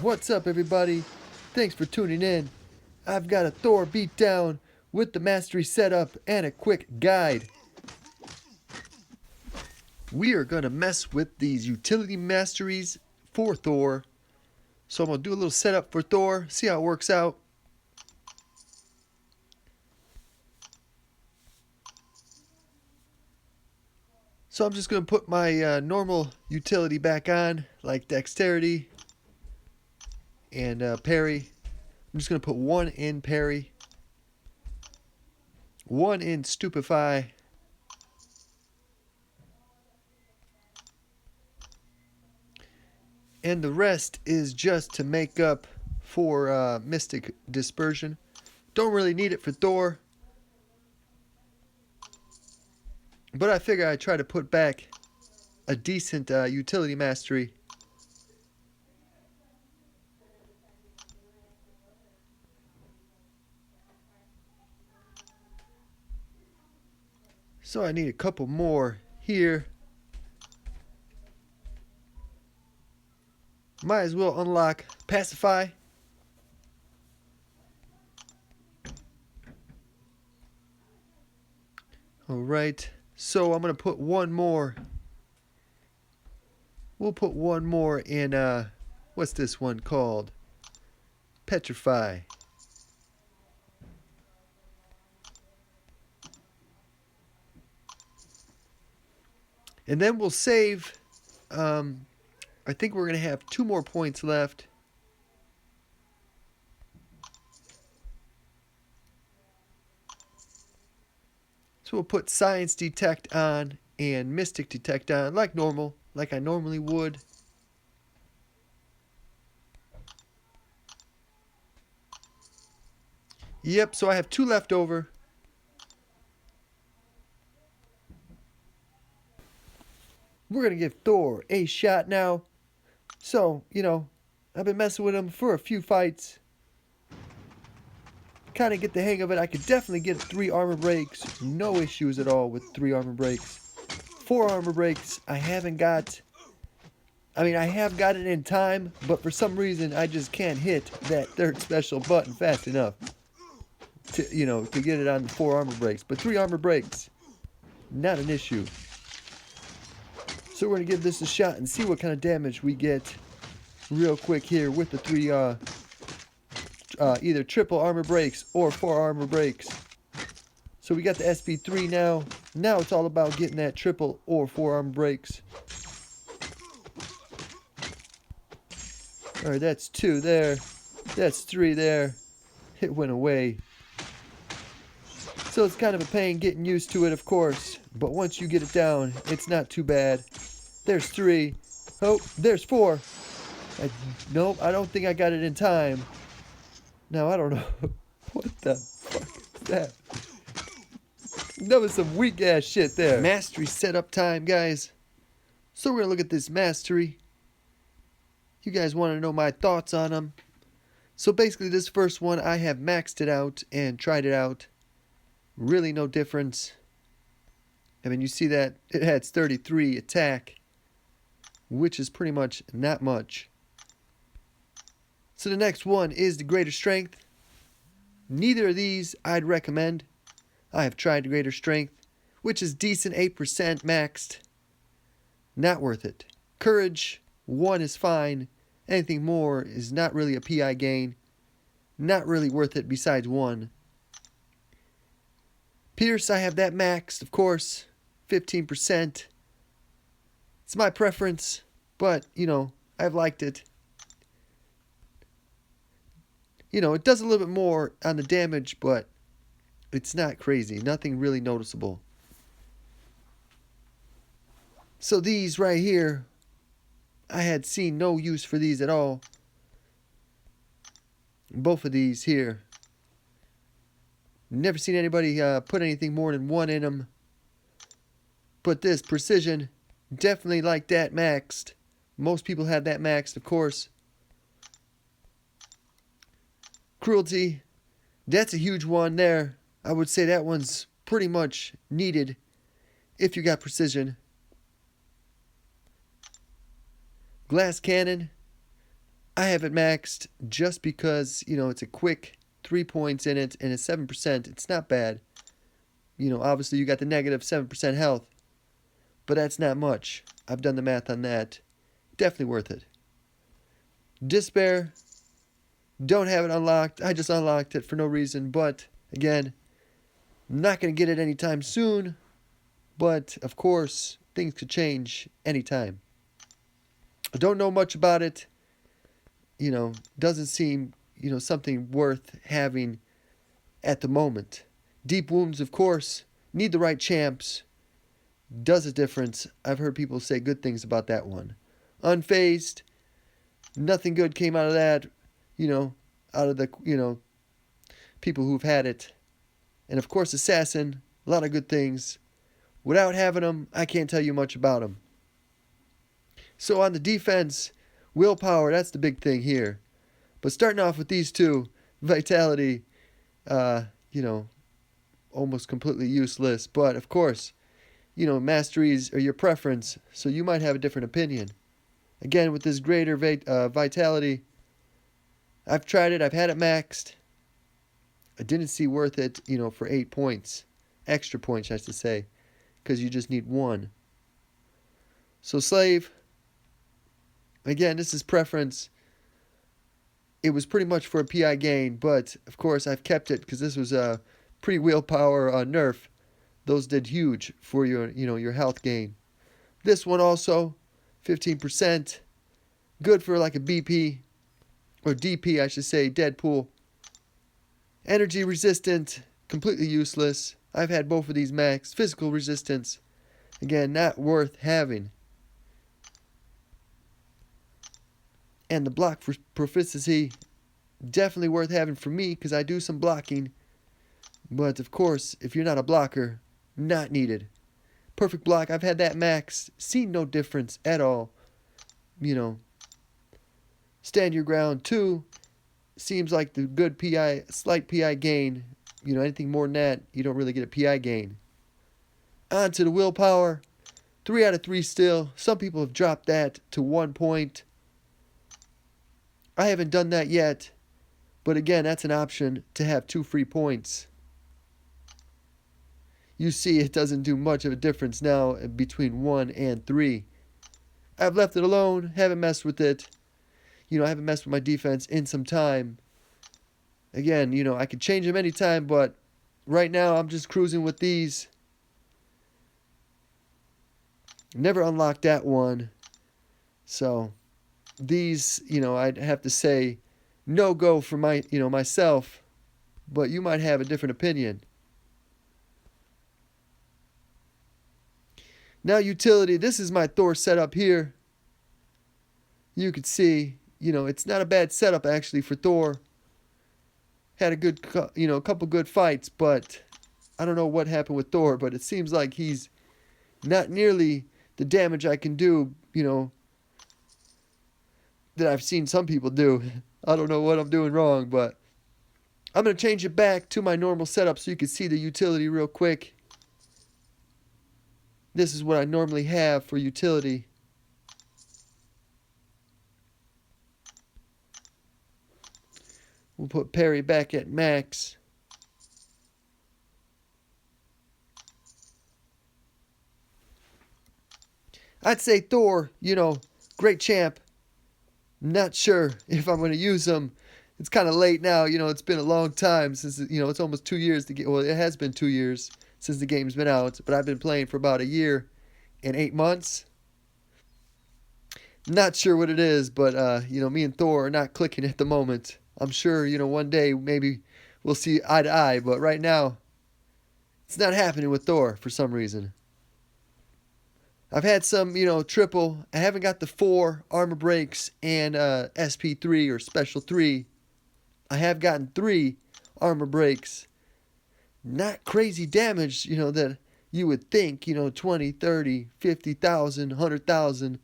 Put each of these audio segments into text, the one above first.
What's up, everybody? Thanks for tuning in. I've got a Thor beatdown with the mastery setup and a quick guide. We are going to mess with these utility masteries for Thor. So I'm going to do a little setup for Thor, see how it works out. So I'm just going to put my normal utility back on, like dexterity and parry. I'm just going to put one in parry, one in stupefy, and the rest is just to make up for mystic dispersion. Don't really need it for Thor, but I figure I'd try to put back a decent utility mastery. So I need a couple more here. Might as well unlock Pacify. Alright, so I'm going to put one more. We'll put one more in, what's this one called? Petrify. And then we'll save. I think we're going to have 2 more points left. So we'll put Science Detect on and Mystic Detect on like normal, like I normally would. Yep, so I have 2 left over. We're going to give Thor a shot now. So, I've been messing with him for a few fights. Kind of get the hang of it. I could definitely get 3 armor breaks. No issues at all with 3 armor breaks. 4 armor breaks, I haven't got. I mean, I have got it in time, but for some reason, I just can't hit that 3rd special button fast enough to, to get it on the 4 armor breaks. But 3 armor breaks, not an issue. So we're going to give this a shot and see what kind of damage we get real quick here with the 3 either triple armor breaks or 4 armor breaks. So we got the SP3 now. Now it's all about getting that triple or 4 armor breaks. Alright, that's 2 there. That's 3 there. It went away. So it's kind of a pain getting used to it, of course. But once you get it down, it's not too bad. There's 3. Oh, there's 4. Nope, I don't think I got it in time. Now, I don't know. What the fuck is that? That was some weak-ass shit there. Mastery setup time, guys. So we're going to look at this mastery. You guys want to know my thoughts on them. So basically, this first one, I have maxed it out and tried it out. Really no difference. I mean, you see that it has 33 attack, which is pretty much not much. So the next one is the greater strength. Neither of these I'd recommend. I have tried the greater strength, which is decent, 8% maxed. Not worth it. Courage, 1 is fine. Anything more is not really a PI gain. Not really worth it besides 1. Pierce, I have that maxed, of course. 15%. It's my preference, but, I've liked it. It does a little bit more on the damage, but it's not crazy. Nothing really noticeable. So these right here, I had seen no use for these at all. Both of these here. Never seen anybody put anything more than 1 in them. But this precision, definitely like that maxed. Most people have that maxed, of course. Cruelty, that's a huge one there. I would say that one's pretty much needed if you got precision. Glass cannon, I have it maxed just because, it's a quick 3 points in it and it's 7%. It's not bad. Obviously you got the negative 7% health, but that's not much. I've done the math on that. Definitely worth it. Despair, don't have it unlocked. I just unlocked it for no reason, but again, not going to get it anytime soon, but of course, things could change anytime. I don't know much about it. Doesn't seem, something worth having at the moment. Deep Wounds, of course, need the right champs. Does a difference. I've heard people say good things about that one. Unfazed, nothing good came out of that, out of the, people who've had it. And of course, Assassin, a lot of good things. Without having them, I can't tell you much about them. So on the defense, willpower, that's the big thing here. But starting off with these two, vitality, almost completely useless. But of course, masteries are your preference, so you might have a different opinion. Again, with this greater vitality, I've tried it, I've had it maxed. I didn't see worth it, for 8 points. Extra points, I should say, because you just need one. So Slave, again, this is preference. It was pretty much for a PI gain, but of course I've kept it because this was a pre-willpower nerf. Those did huge for your health gain. This one also, 15%. Good for like a BP, or DP I should say, Deadpool. Energy resistant, completely useless. I've had both of these max. Physical resistance, again, not worth having. And the block for proficiency, definitely worth having for me because I do some blocking. But of course, if you're not a blocker, not needed. Perfect block, I've had that max. Seen no difference at all. Stand your ground 2. Seems like the good PI, slight PI gain. Anything more than that, you don't really get a PI gain. On to the willpower. 3 out of 3 still. Some people have dropped that to 1 point. I haven't done that yet. But again, that's an option to have 2 free points. You see it doesn't do much of a difference now between 1 and 3. I've left it alone. Haven't messed with it. I haven't messed with my defense in some time. Again, I could change them anytime, but right now I'm just cruising with these. Never unlocked that one. So these, I'd have to say no go for myself, but you might have a different opinion. Now utility, this is my Thor setup here. You could see, it's not a bad setup actually for Thor. Had a good, couple good fights, but I don't know what happened with Thor, but it seems like he's not nearly the damage I can do, that I've seen some people do. I don't know what I'm doing wrong, but I'm going to change it back to my normal setup so you can see the utility real quick. This is what I normally have for utility. We'll put parry back at max. I'd say Thor, great champ. Not sure if I'm going to use him. It's kind of late now, it's been a long time since, it's almost 2 years to get, well, it has been 2 years since the game's been out, but I've been playing for about a year and 8 months. Not sure what it is, but, me and Thor are not clicking at the moment. I'm sure, one day maybe we'll see eye to eye, but right now it's not happening with Thor for some reason. I've had some, triple. I haven't got the 4 armor breaks and SP3 or special 3. I have gotten 3 armor breaks. Not crazy damage, that you would think, 20, 30, 50,000, 100,000.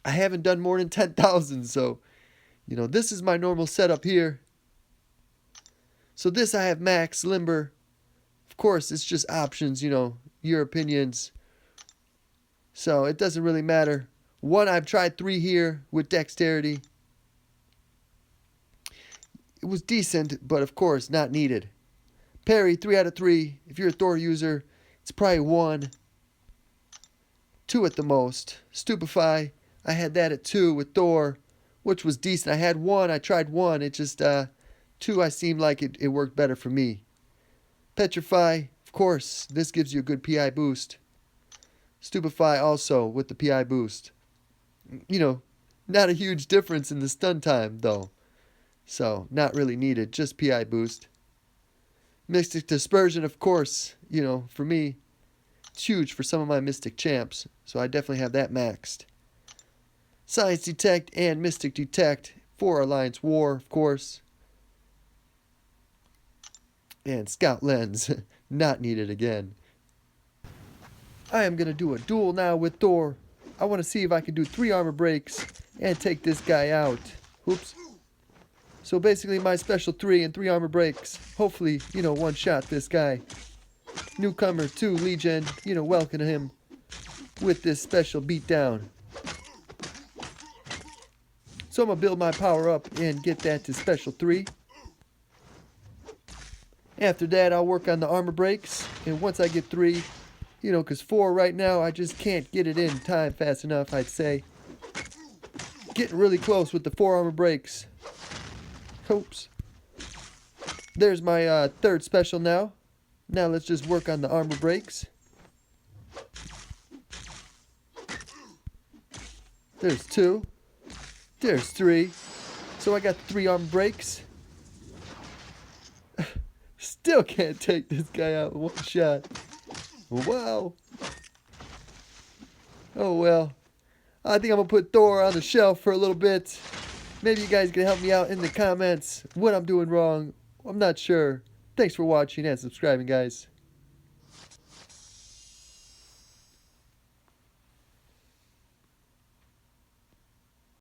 I haven't done more than 10,000, so, this is my normal setup here. So this I have max, limber. Of course, it's just options, your opinions. So it doesn't really matter 1, I've tried 3 here with dexterity. It was decent, but of course not needed. Parry, 3 out of 3. If you're a Thor user, it's probably 1, 2 at the most. Stupefy, I had that at 2 with Thor, which was decent. I had 1, I tried 1. It just, 2, I seemed like it worked better for me. Petrify, of course, this gives you a good PI boost. Stupefy also with the PI boost. You know, not a huge difference in the stun time, though. So, not really needed, just PI boost. Mystic Dispersion, of course, you know, for me, it's huge for some of my Mystic champs. So I definitely have that maxed. Science Detect and Mystic Detect for Alliance War, of course. And Scout Lens, not needed again. I am going to do a duel now with Thor. I want to see if I can do 3 armor breaks and take this guy out. Oops. So basically my special 3 and 3 armor breaks. Hopefully, you know, one-shot this guy. Newcomer to Legion, you know, welcome him with this special beatdown. So I'm going to build my power up and get that to special 3. After that, I'll work on the armor breaks. And once I get 3, you know, because 4 right now, I just can't get it in time fast enough, I'd say. Getting really close with the 4 armor breaks. Oops. There's my 3rd special now. Now let's just work on the armor breaks. There's 2. There's 3. So I got 3 armor breaks. Still can't take this guy out with 1 shot. Wow. Oh well. I think I'm going to put Thor on the shelf for a little bit. Maybe you guys can help me out in the comments what I'm doing wrong. I'm not sure. Thanks for watching and subscribing, guys.